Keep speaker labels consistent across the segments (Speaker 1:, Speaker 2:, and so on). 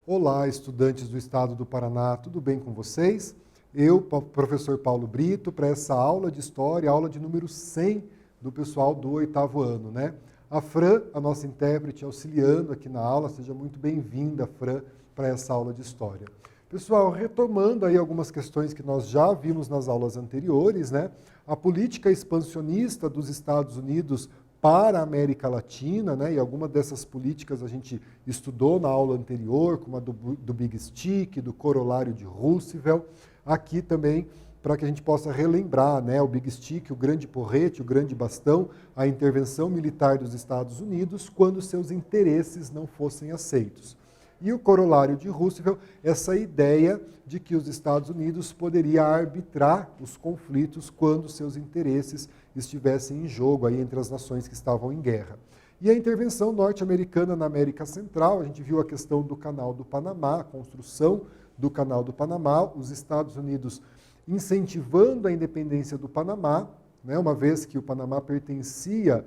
Speaker 1: Olá, estudantes do Estado do Paraná, tudo bem com vocês? Eu, professor Paulo Brito, para essa aula de História, aula de número 100 do pessoal do 8º ano, né? A Fran, a nossa intérprete, auxiliando aqui na aula, seja muito bem-vinda, Fran, para essa aula de História. Pessoal, retomando aí algumas questões que nós já vimos nas aulas anteriores, né? A política expansionista dos Estados Unidos para a América Latina, né? E alguma dessas políticas a gente estudou na aula anterior, como a do Big Stick, do corolário de Roosevelt. Aqui também, para que a gente possa relembrar, né? O Big Stick, o grande porrete, o grande bastão, a intervenção militar dos Estados Unidos quando seus interesses não fossem aceitos. E o corolário de Roosevelt, essa ideia de que os Estados Unidos poderia arbitrar os conflitos quando seus interesses estivessem em jogo aí entre as nações que estavam em guerra. E a intervenção norte-americana na América Central, a gente viu a questão do Canal do Panamá, a construção do Canal do Panamá, os Estados Unidos incentivando a independência do Panamá, né, uma vez que o Panamá pertencia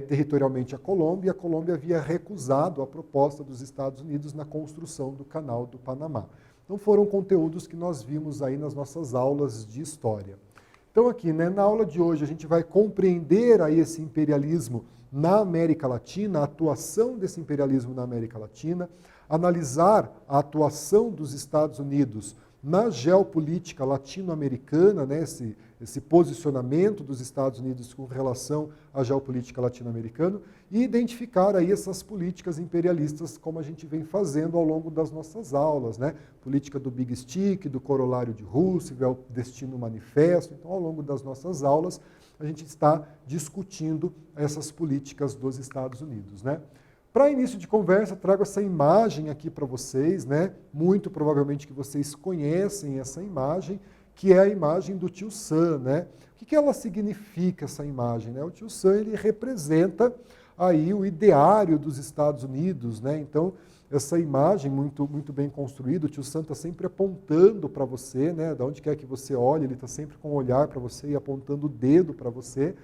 Speaker 1: territorialmente à Colômbia, e a Colômbia havia recusado a proposta dos Estados Unidos na construção do Canal do Panamá. Então foram conteúdos que nós vimos aí nas nossas aulas de História. Então aqui, né, na aula de hoje, a gente vai compreender aí esse imperialismo na América Latina, a atuação desse imperialismo na América Latina, analisar a atuação dos Estados Unidos na geopolítica latino-americana, né, esse posicionamento dos Estados Unidos com relação à geopolítica latino-americana e identificar aí essas políticas imperialistas como a gente vem fazendo ao longo das nossas aulas, né? Política do Big Stick, do corolário de Roosevelt, Destino Manifesto. Então, ao longo das nossas aulas, a gente está discutindo essas políticas dos Estados Unidos, né? Para início de conversa, trago essa imagem aqui para vocês, né? Muito provavelmente que vocês conhecem essa imagem, que é a imagem do Tio Sam, né? O que ela significa, essa imagem, né? O Tio Sam, ele representa aí o ideário dos Estados Unidos, né? Então, essa imagem muito bem construída, o Tio Sam está sempre apontando para você, né? Da onde quer que você olhe, ele está sempre com o olhar para você e apontando o dedo para você.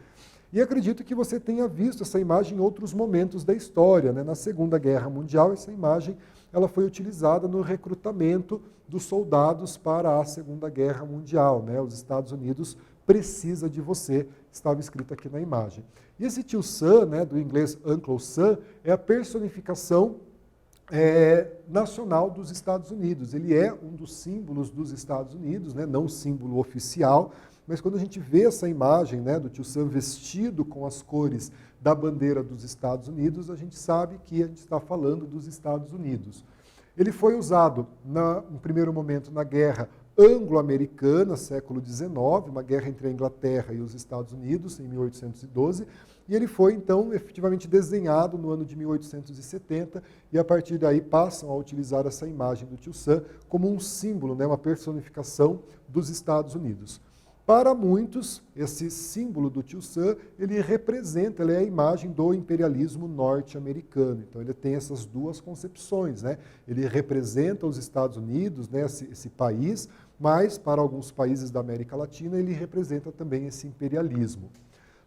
Speaker 1: E acredito que você tenha visto essa imagem em outros momentos da história, né? Na Segunda Guerra Mundial, essa imagem ela foi utilizada no recrutamento dos soldados para a Segunda Guerra Mundial, né? Os Estados Unidos precisa de você, estava escrito aqui na imagem. E esse Tio Sam, né, do inglês Uncle Sam, é a personificação nacional dos Estados Unidos. Ele é um dos símbolos dos Estados Unidos, né? Não símbolo oficial, mas quando a gente vê essa imagem, né, do Tio Sam vestido com as cores da bandeira dos Estados Unidos, a gente sabe que a gente está falando dos Estados Unidos. Ele foi usado, no primeiro momento, na Guerra Anglo-Americana, século XIX, uma guerra entre a Inglaterra e os Estados Unidos, em 1812, e ele foi, então, efetivamente desenhado no ano de 1870, e a partir daí passam a utilizar essa imagem do Tio Sam como um símbolo, né, uma personificação dos Estados Unidos. Para muitos, esse símbolo do Tio Sam, ele é a imagem do imperialismo norte-americano. Então, ele tem essas duas concepções, né? Ele representa os Estados Unidos, né, esse país, mas para alguns países da América Latina, ele representa também esse imperialismo.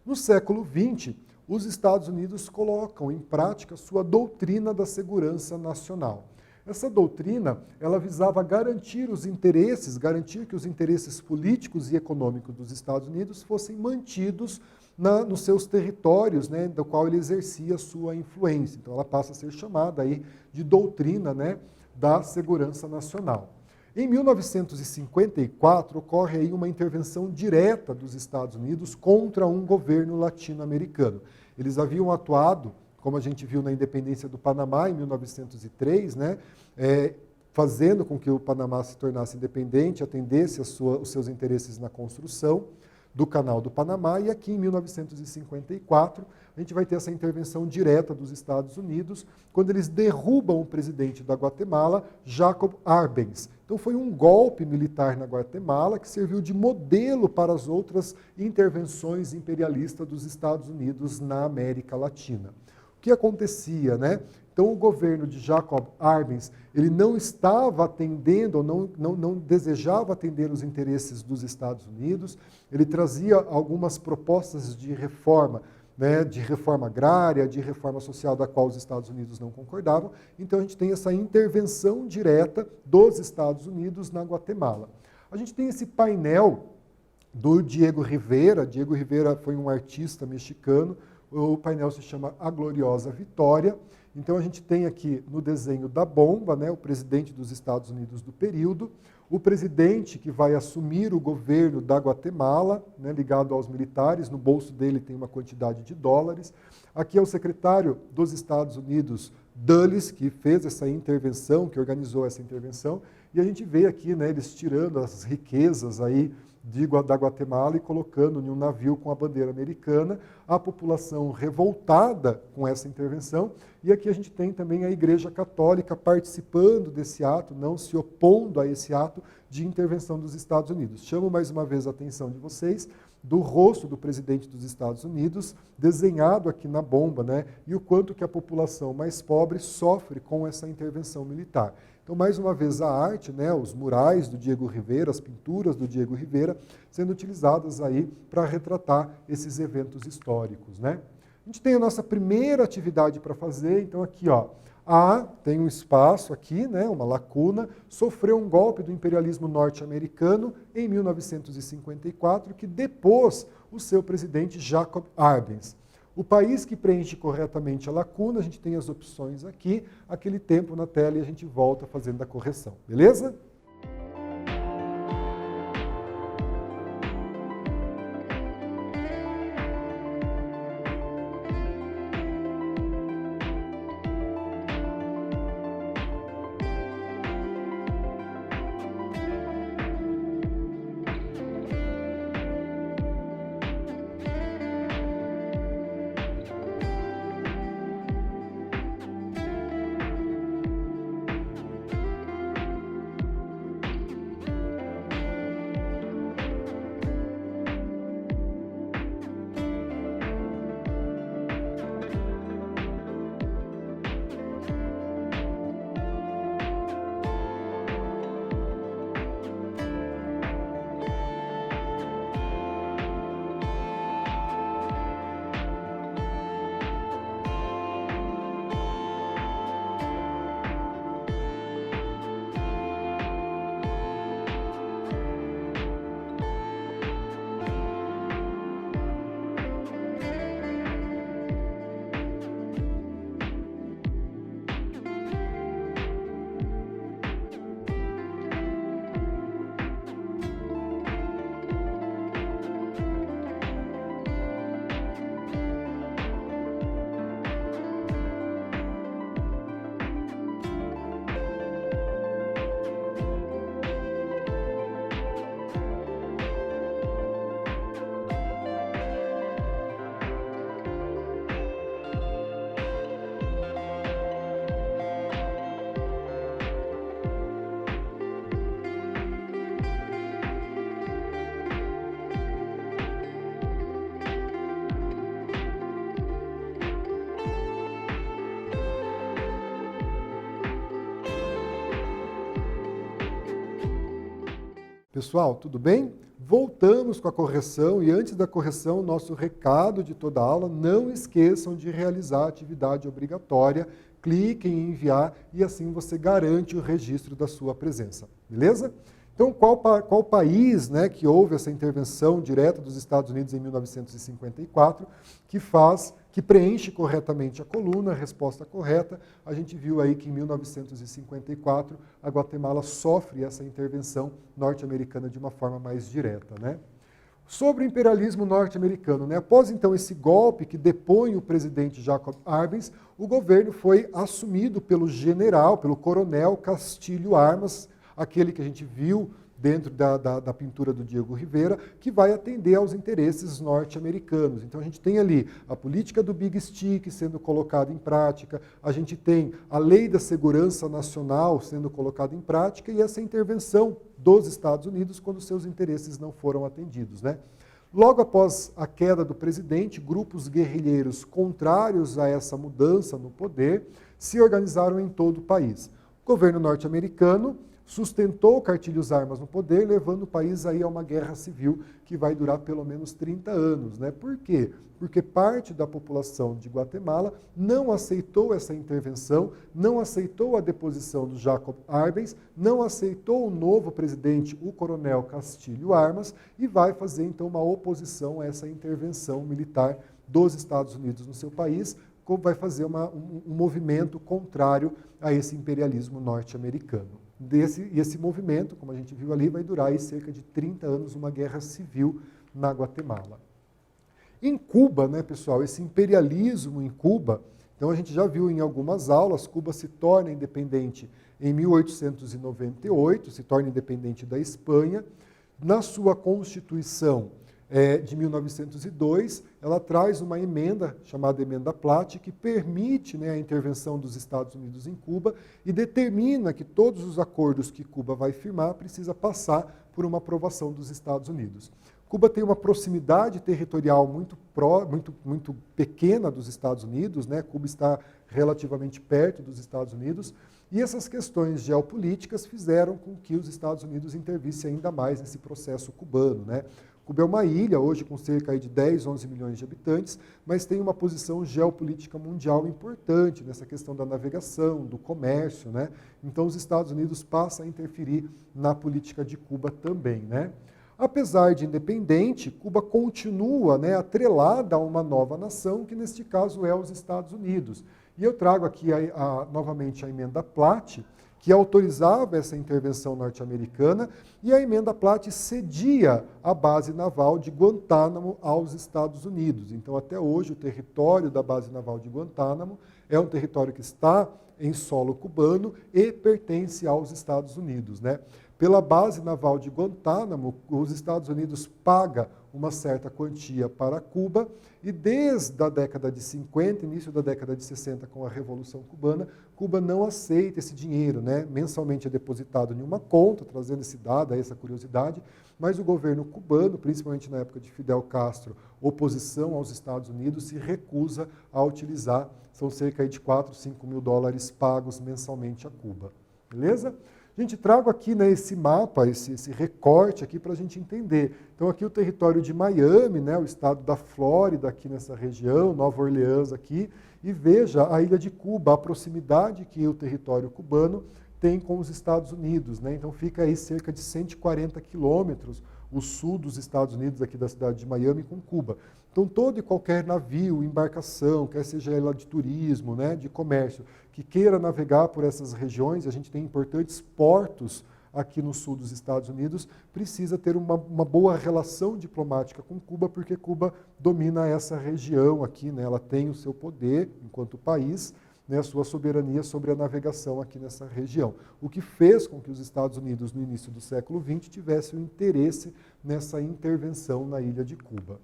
Speaker 1: No século XX, os Estados Unidos colocam em prática sua doutrina da segurança nacional. Essa doutrina, ela visava garantir que os interesses políticos e econômicos dos Estados Unidos fossem mantidos nos seus territórios, né, do qual ele exercia sua influência. Então, ela passa a ser chamada aí de doutrina, né, da segurança nacional. Em 1954, ocorre aí uma intervenção direta dos Estados Unidos contra um governo latino-americano. Eles haviam atuado, como a gente viu na independência do Panamá em 1903, né, fazendo com que o Panamá se tornasse independente, atendesse os seus interesses na construção do Canal do Panamá, e aqui em 1954 a gente vai ter essa intervenção direta dos Estados Unidos, quando eles derrubam o presidente da Guatemala, Jacob Arbenz. Então foi um golpe militar na Guatemala que serviu de modelo para as outras intervenções imperialistas dos Estados Unidos na América Latina. O que acontecia, né? Então, o governo de Jacob Arbenz, ele não estava atendendo, ou não desejava atender os interesses dos Estados Unidos, ele trazia algumas propostas de reforma né, de reforma agrária, de reforma social da qual os Estados Unidos não concordavam. Então a gente tem essa intervenção direta dos Estados Unidos na Guatemala. A gente tem esse painel do Diego Rivera. Diego Rivera foi um artista mexicano. O painel se chama A Gloriosa Vitória. Então a gente tem aqui no desenho da bomba, né, o presidente dos Estados Unidos do período, o presidente que vai assumir o governo da Guatemala, né, ligado aos militares, no bolso dele tem uma quantidade de dólares. Aqui é o secretário dos Estados Unidos, Dulles, que fez essa intervenção, que organizou essa intervenção, e a gente vê aqui, né, eles tirando as riquezas aí da Guatemala e colocando em um navio com a bandeira americana, a população revoltada com essa intervenção, e aqui a gente tem também a Igreja Católica participando desse ato, não se opondo a esse ato de intervenção dos Estados Unidos. Chamo mais uma vez a atenção de vocês do rosto do presidente dos Estados Unidos, desenhado aqui na bomba, né, e o quanto que a população mais pobre sofre com essa intervenção militar. Então, mais uma vez, a arte, né, os murais do Diego Rivera, as pinturas do Diego Rivera, sendo utilizadas aí para retratar esses eventos históricos, né? A gente tem a nossa primeira atividade para fazer, então aqui, ó, tem um espaço aqui, né, uma lacuna, sofreu um golpe do imperialismo norte-americano em 1954, que depôs o seu presidente Jacob Arbenz. O país que preenche corretamente a lacuna, a gente tem as opções aqui, aquele tempo na tela e a gente volta fazendo a correção, beleza? Pessoal, tudo bem? Voltamos com a correção e antes da correção, nosso recado de toda a aula, não esqueçam de realizar a atividade obrigatória, cliquem em enviar e assim você garante o registro da sua presença, beleza? Então, qual país, né, que houve essa intervenção direta dos Estados Unidos em 1954, que preenche corretamente a coluna, a resposta correta? A gente viu aí que em 1954 a Guatemala sofre essa intervenção norte-americana de uma forma mais direta, né? Sobre o imperialismo norte-americano, né? Após então esse golpe que depõe o presidente Jacob Arbenz, o governo foi assumido pelo general, pelo coronel Castilho Armas, aquele que a gente viu dentro da pintura do Diego Rivera, que vai atender aos interesses norte-americanos. Então a gente tem ali a política do Big Stick sendo colocada em prática, a gente tem a lei da segurança nacional sendo colocada em prática e essa intervenção dos Estados Unidos quando seus interesses não foram atendidos, né? Logo após a queda do presidente, grupos guerrilheiros contrários a essa mudança no poder se organizaram em todo o país. O governo norte-americano sustentou Cartilhos Armas no poder, levando o país aí a uma guerra civil que vai durar pelo menos 30 anos, né? Por quê? Porque parte da população de Guatemala não aceitou essa intervenção, não aceitou a deposição do Jacob Arbenz, não aceitou o novo presidente, o coronel Castilho Armas, e vai fazer então uma oposição a essa intervenção militar dos Estados Unidos no seu país, vai fazer um movimento contrário a esse imperialismo norte-americano. E esse movimento, como a gente viu ali, vai durar aí cerca de 30 anos, uma guerra civil na Guatemala. Em Cuba, né, pessoal, esse imperialismo em Cuba, então a gente já viu em algumas aulas, Cuba se torna independente em 1898, se torna independente da Espanha. Na sua Constituição de 1902, ela traz uma emenda, chamada Emenda Platt, que permite, né, a intervenção dos Estados Unidos em Cuba e determina que todos os acordos que Cuba vai firmar precisa passar por uma aprovação dos Estados Unidos. Cuba tem uma proximidade territorial muito pequena dos Estados Unidos, né? Cuba está relativamente perto dos Estados Unidos, e essas questões geopolíticas fizeram com que os Estados Unidos intervissem ainda mais nesse processo cubano, né? Cuba é uma ilha, hoje com cerca de 10, 11 milhões de habitantes, mas tem uma posição geopolítica mundial importante nessa questão da navegação, do comércio, né? Então os Estados Unidos passam a interferir na política de Cuba também, né? Apesar de independente, Cuba continua, né, atrelada a uma nova nação, que neste caso é os Estados Unidos. E eu trago aqui novamente a Emenda Platt, que autorizava essa intervenção norte-americana, e a Emenda Platt cedia a base naval de Guantánamo aos Estados Unidos. Então, até hoje, o território da base naval de Guantánamo é um território que está em solo cubano e pertence aos Estados Unidos, né? Pela base naval de Guantánamo, os Estados Unidos pagam uma certa quantia para Cuba, e desde a década de 50, início da década de 60, com a Revolução Cubana, Cuba não aceita esse dinheiro, né? Mensalmente é depositado em uma conta, trazendo esse dado, essa curiosidade, mas o governo cubano, principalmente na época de Fidel Castro, oposição aos Estados Unidos, se recusa a utilizar, são cerca de 4, 5 mil dólares pagos mensalmente a Cuba. Beleza? Gente, trago aqui, né, esse mapa, esse recorte aqui para a gente entender. Então aqui o território de Miami, né, o estado da Flórida aqui nessa região, Nova Orleans aqui, e veja a ilha de Cuba, a proximidade que o território cubano tem com os Estados Unidos, né? Então fica aí cerca de 140 quilômetros o sul dos Estados Unidos, aqui da cidade de Miami, com Cuba. Então todo e qualquer navio, embarcação, quer seja ela de turismo, né, de comércio, que queira navegar por essas regiões, a gente tem importantes portos aqui no sul dos Estados Unidos, precisa ter uma boa relação diplomática com Cuba, porque Cuba domina essa região aqui, né, ela tem o seu poder enquanto país, né, a sua soberania sobre a navegação aqui nessa região. O que fez com que os Estados Unidos, no início do século XX, tivessem um interesse nessa intervenção na ilha de Cuba.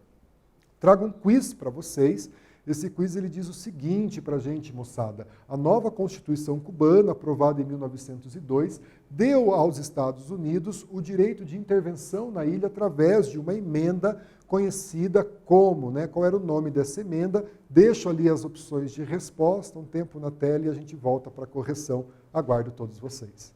Speaker 1: Trago um quiz para vocês. Esse quiz ele diz o seguinte para a gente, moçada. A nova Constituição cubana, aprovada em 1902, deu aos Estados Unidos o direito de intervenção na ilha através de uma emenda conhecida como, né? Qual era o nome dessa emenda? Deixo ali as opções de resposta, um tempo na tela e a gente volta para a correção. Aguardo todos vocês.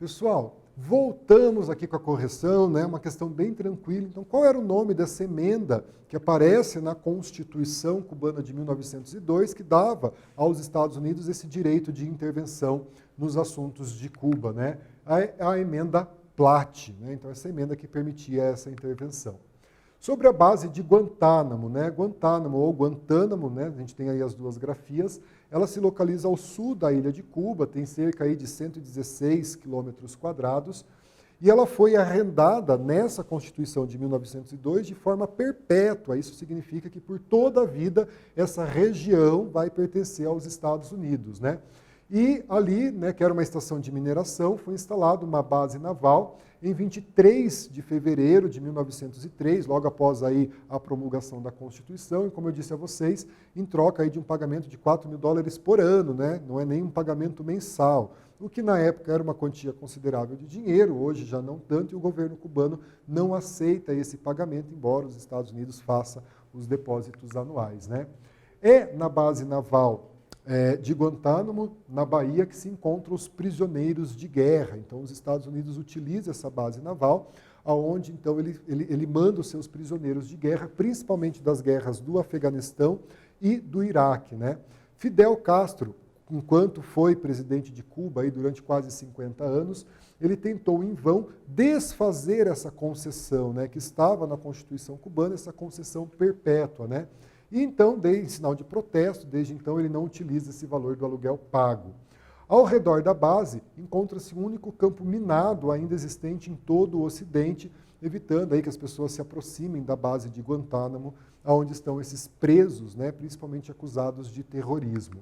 Speaker 1: Pessoal, voltamos aqui com a correção, né? Uma questão bem tranquila. Então, qual era o nome dessa emenda que aparece na Constituição cubana de 1902, que dava aos Estados Unidos esse direito de intervenção nos assuntos de Cuba, né? A emenda Platt, né? Então, essa emenda que permitia essa intervenção. Sobre a base de Guantánamo, né? Guantánamo ou Guantánamo, né? A gente tem aí as duas grafias, ela se localiza ao sul da ilha de Cuba, tem cerca aí de 116 quilômetros quadrados, e ela foi arrendada nessa Constituição de 1902 de forma perpétua. Isso significa que por toda a vida essa região vai pertencer aos Estados Unidos, né? E ali, né, que era uma estação de mineração, foi instalada uma base naval em 23 de fevereiro de 1903, logo após aí a promulgação da Constituição, e como eu disse a vocês, em troca aí de um pagamento de $4.000 por ano, né? Não é nem um pagamento mensal, o que na época era uma quantia considerável de dinheiro, hoje já não tanto, e o governo cubano não aceita esse pagamento, embora os Estados Unidos façam os depósitos anuais, né? É na base naval de Guantánamo, na Bahia, que se encontram os prisioneiros de guerra. Então, os Estados Unidos utilizam essa base naval, aonde então ele manda os seus prisioneiros de guerra, principalmente das guerras do Afeganistão e do Iraque, né? Fidel Castro, enquanto foi presidente de Cuba aí durante quase 50 anos, ele tentou em vão desfazer essa concessão, né, que estava na Constituição cubana, essa concessão perpétua, né? E então, em sinal de protesto, desde então ele não utiliza esse valor do aluguel pago. Ao redor da base, encontra-se um único campo minado ainda existente em todo o Ocidente, evitando aí que as pessoas se aproximem da base de Guantánamo, onde estão esses presos, né, principalmente acusados de terrorismo.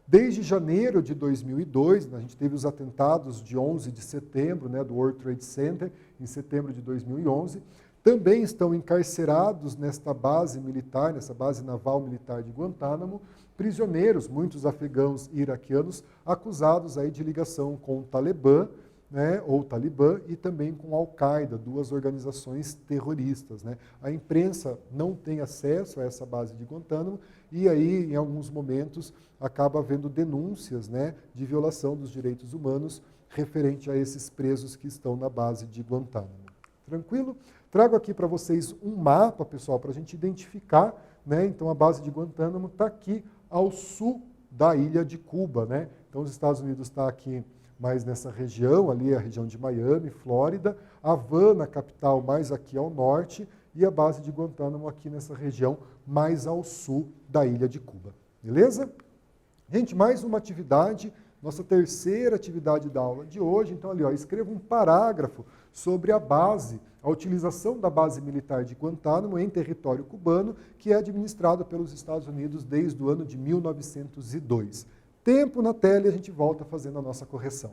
Speaker 1: Desde janeiro de 2002, a gente teve os atentados de 11 de setembro, né, do World Trade Center, em setembro de 2011, também estão encarcerados nesta base militar, nessa base naval militar de Guantánamo, prisioneiros, muitos afegãos e iraquianos, acusados aí de ligação com o Talibã, né, ou Talibã, e também com a Al-Qaeda, duas organizações terroristas, né? A imprensa não tem acesso a essa base de Guantánamo e aí, em alguns momentos, acaba havendo denúncias, né, de violação dos direitos humanos referente a esses presos que estão na base de Guantánamo. Tranquilo? Trago aqui para vocês um mapa, pessoal, para a gente identificar, né? Então, a base de Guantánamo está aqui ao sul da ilha de Cuba, né? Então, os Estados Unidos está aqui mais nessa região, ali a região de Miami, Flórida, Havana, capital, mais aqui ao norte, e a base de Guantánamo aqui nessa região mais ao sul da ilha de Cuba. Beleza? Gente, mais uma atividade, nossa terceira atividade da aula de hoje. Então, ali, ó, escreva um parágrafo sobre a base, a utilização da base militar de Guantánamo em território cubano, que é administrado pelos Estados Unidos desde o ano de 1902. Tempo na tela e a gente volta fazendo a nossa correção.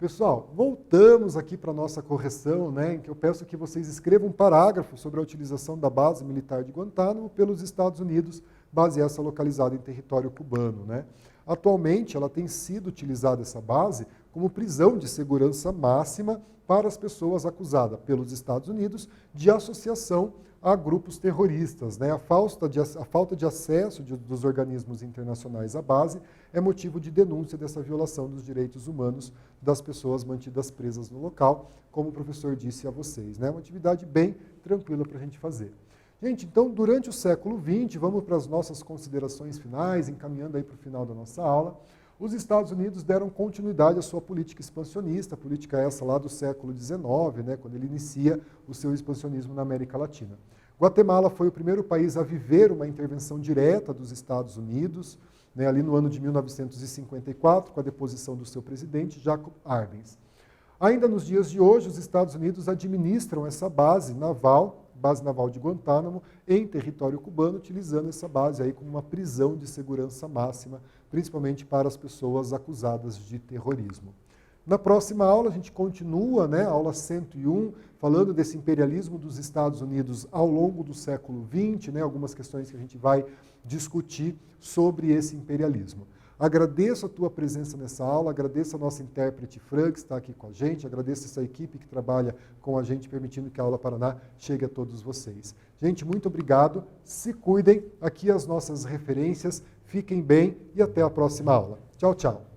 Speaker 1: Pessoal, voltamos aqui para a nossa correção, né, em que eu peço que vocês escrevam um parágrafo sobre a utilização da base militar de Guantánamo pelos Estados Unidos, base essa localizada em território cubano, né? Atualmente, ela tem sido utilizada, essa base, como prisão de segurança máxima para as pessoas acusadas pelos Estados Unidos de associação a grupos terroristas, né? A falta de acesso dos organismos internacionais à base é motivo de denúncia dessa violação dos direitos humanos das pessoas mantidas presas no local, como o professor disse a vocês, né? Uma atividade bem tranquila para a gente fazer. Gente, então, durante o século XX, vamos para as nossas considerações finais, encaminhando aí para o final da nossa aula. Os Estados Unidos deram continuidade à sua política expansionista, a política essa lá do século XIX, né, quando ele inicia o seu expansionismo na América Latina. Guatemala foi o primeiro país a viver uma intervenção direta dos Estados Unidos, né, ali no ano de 1954, com a deposição do seu presidente, Jacob Arbenz. Ainda nos dias de hoje, os Estados Unidos administram essa base naval de Guantánamo, em território cubano, utilizando essa base aí como uma prisão de segurança máxima, principalmente para as pessoas acusadas de terrorismo. Na próxima aula, a gente continua, né, aula 101, falando desse imperialismo dos Estados Unidos ao longo do século XX, né, algumas questões que a gente vai discutir sobre esse imperialismo. Agradeço a tua presença nessa aula, agradeço a nossa intérprete Fran, que está aqui com a gente, agradeço essa equipe que trabalha com a gente, permitindo que a Aula Paraná chegue a todos vocês. Gente, muito obrigado, se cuidem, aqui as nossas referências, fiquem bem e até a próxima aula. Tchau, tchau.